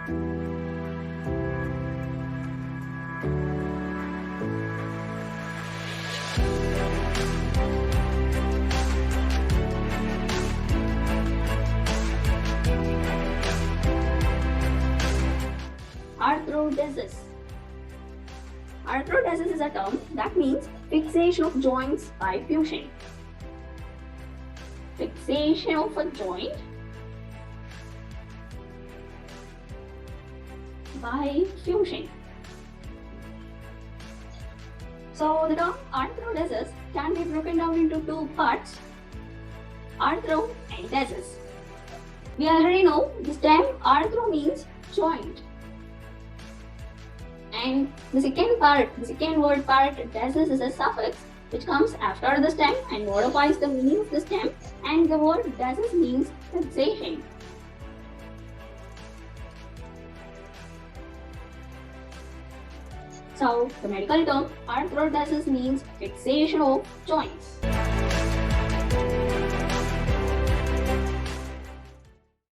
Arthrodesis. Arthrodesis is a term that means fixation of joints by fusion. Fixation of a joint by fusion. So the term arthrodesis can be broken down into two parts, arthro and desis. We already know this term arthro means joint. And the second word part, desis, is a suffix which comes after the stem and modifies the meaning of the stem, and the word desis means fixation. So the medical term arthrodesis means fixation of joints.